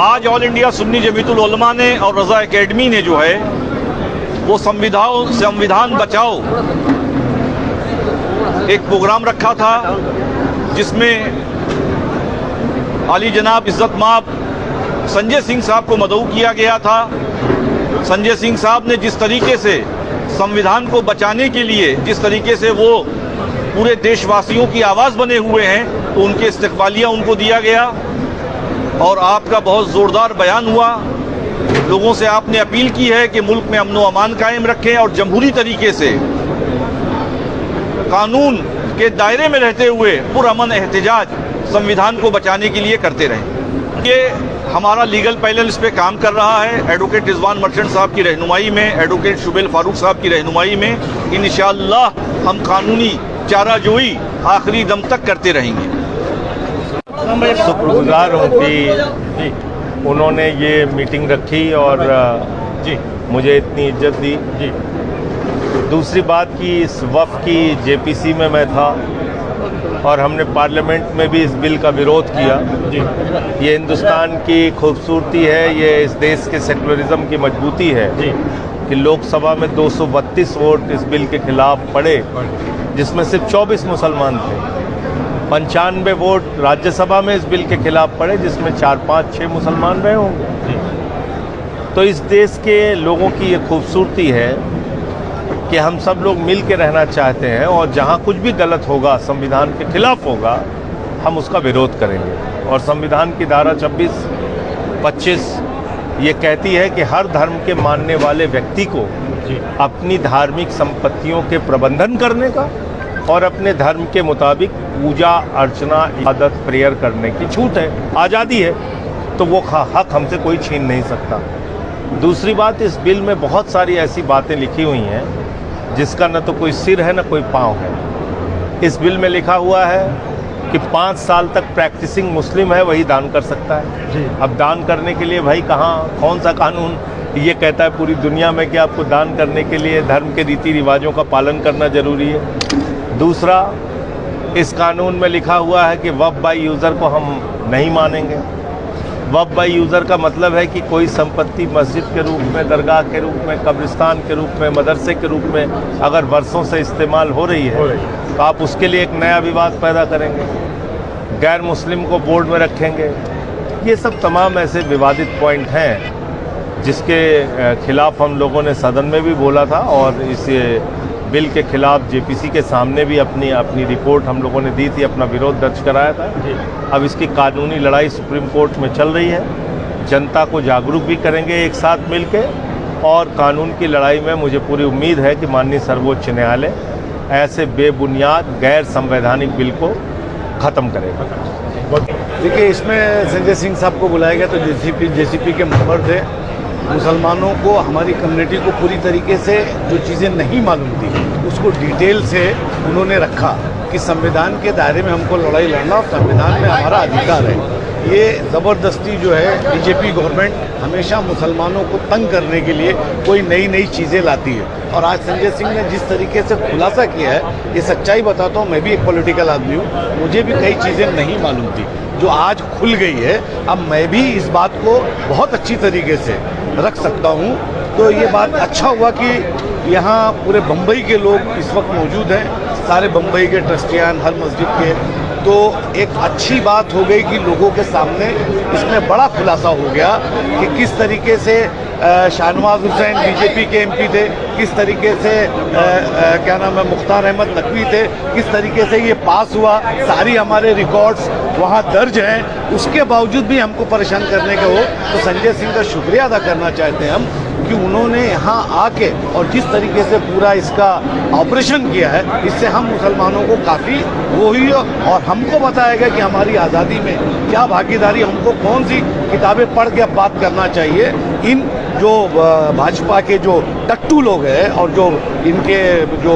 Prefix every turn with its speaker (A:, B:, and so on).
A: आज all India Sunni Jamiatul उलमा ने और रज़ा एकेडमी ने जो है वो संविधान बचाओ एक प्रोग्राम रखा था, जिसमें आली जनाब इज़्ज़त माब संजय सिंह साहब को मदऊ किया गया था। संजय सिंह साहब ने जिस तरीके से संविधान को बचाने के लिए, जिस तरीके से वो पूरे देशवासियों की आवाज़ बने हुए हैं, तो उनके इस्तकबालिया उनको दिया गया और आपका बहुत ज़ोरदार बयान हुआ। लोगों से आपने अपील की है कि मुल्क में अमन व अमान कायम रखें और जमहूरी तरीके से कानून के दायरे में रहते हुए पुरअमन एहतजाज संविधान को बचाने के लिए करते रहें। ये हमारा लीगल पैनल इस पे काम कर रहा है, एडवोकेट रिजवान मर्चेंट साहब की रहनुमाई में, एडवोकेट शुबेल फारूक साहब की रहनुमाई में इंशाअल्लाह हम कानूनी चाराजोई आखिरी दम तक करते रहेंगे।
B: शुक्रगुजार हूँ कि उन्होंने ये मीटिंग रखी और मुझे इतनी इज्जत दी। दूसरी बात कि इस वफ़्त की जेपीसी में मैं था और हमने पार्लियामेंट में भी इस बिल का विरोध किया। ये हिंदुस्तान की खूबसूरती है, ये इस देश के सेकुलरिज्म की मजबूती है कि लोकसभा में 232 वोट इस बिल के खिलाफ पड़े, जिसमें सिर्फ 24 मुसलमान थे। 95 वोट राज्यसभा में इस बिल के खिलाफ पड़े, जिसमें 4, 5, 6 मुसलमान रहे होंगे। तो इस देश के लोगों की ये खूबसूरती है कि हम सब लोग मिल के रहना चाहते हैं और जहाँ कुछ भी गलत होगा, संविधान के खिलाफ होगा, हम उसका विरोध करेंगे। और संविधान की धारा 26, 25 ये कहती है कि हर धर्म के मानने वाले व्यक्ति को अपनी धार्मिक संपत्तियों के प्रबंधन करने का और अपने धर्म के मुताबिक पूजा अर्चना इबादत प्रेयर करने की छूट है, आज़ादी है। तो वो हक हमसे कोई छीन नहीं सकता। दूसरी बात, इस बिल में बहुत सारी ऐसी बातें लिखी हुई हैं जिसका न तो कोई सिर है न कोई पाँव है। इस बिल में लिखा हुआ है कि 5 साल तक प्रैक्टिसिंग मुस्लिम है वही दान कर सकता है। अब दान करने के लिए भाई कौन सा कानून ये कहता है पूरी दुनिया में कि आपको दान करने के लिए धर्म के रीति रिवाजों का पालन करना जरूरी है। दूसरा, इस कानून में लिखा हुआ है कि वक़्फ़ बाय यूज़र को हम नहीं मानेंगे। वक़्फ़ बाय यूज़र का मतलब है कि कोई संपत्ति मस्जिद के रूप में, दरगाह के रूप में, कब्रिस्तान के रूप में, मदरसे के रूप में अगर वर्षों से इस्तेमाल हो रही है तो आप उसके लिए एक नया विवाद पैदा करेंगे, गैर मुस्लिम को बोर्ड में रखेंगे। ये सब तमाम ऐसे विवादित पॉइंट हैं जिसके खिलाफ हम लोगों ने सदन में भी बोला था और इस बिल के खिलाफ जेपीसी के सामने भी अपनी रिपोर्ट हम लोगों ने दी थी, अपना विरोध दर्ज कराया था। अब इसकी कानूनी लड़ाई सुप्रीम कोर्ट में चल रही है। जनता को जागरूक भी करेंगे एक साथ मिलके और कानून की लड़ाई में मुझे पूरी उम्मीद है कि माननीय सर्वोच्च न्यायालय ऐसे बेबुनियाद गैर संवैधानिक बिल को ख़त्म करेगा।
C: देखिए, इसमें संजय सिंह साहब को बुलाया गया तो जेसीपी के मेंबर थे। मुसलमानों को, हमारी कम्युनिटी को पूरी तरीके से जो चीज़ें नहीं मालूम थी उसको डिटेल से उन्होंने रखा कि संविधान के दायरे में हमको लड़ाई लड़ना और संविधान में हमारा अधिकार है। ये ज़बरदस्ती जो है बीजेपी गवर्नमेंट हमेशा मुसलमानों को तंग करने के लिए कोई नई चीज़ें लाती है। और आज संजय सिंह ने जिस तरीके से खुलासा किया है, ये सच्चाई बताता हूँ, मैं भी एक पॉलिटिकल आदमी हूँ, मुझे भी कई चीज़ें नहीं मालूम थी जो आज खुल गई है। अब मैं भी इस बात को बहुत अच्छी तरीके से रख सकता हूँ। तो ये बात अच्छा हुआ कि यहाँ पूरे बम्बई के लोग इस वक्त मौजूद हैं, सारे बम्बई के ट्रस्टियान, हर मस्जिद के। तो एक अच्छी बात हो गई कि लोगों के सामने इसमें बड़ा खुलासा हो गया कि किस तरीके से शाहनवाज हुसैन बीजेपी के एमपी थे, किस तरीके से क्या नाम है मुख्तार अहमद नकवी थे, किस तरीके से ये पास हुआ। सारी हमारे रिकॉर्ड्स वहाँ दर्ज हैं। उसके बावजूद भी हमको परेशान करने के हो तो संजय सिंह का शुक्रिया अदा करना चाहते हैं हम कि उन्होंने यहाँ आके और जिस तरीके से पूरा इसका ऑपरेशन किया है, इससे हम मुसलमानों को काफ़ी वो हुई और हमको बताया गया कि हमारी आज़ादी में क्या भागीदारी, हमको कौन सी किताबें पढ़ के अब बात करना चाहिए। इन जो भाजपा के जो टट्टू लोग हैं और जो इनके जो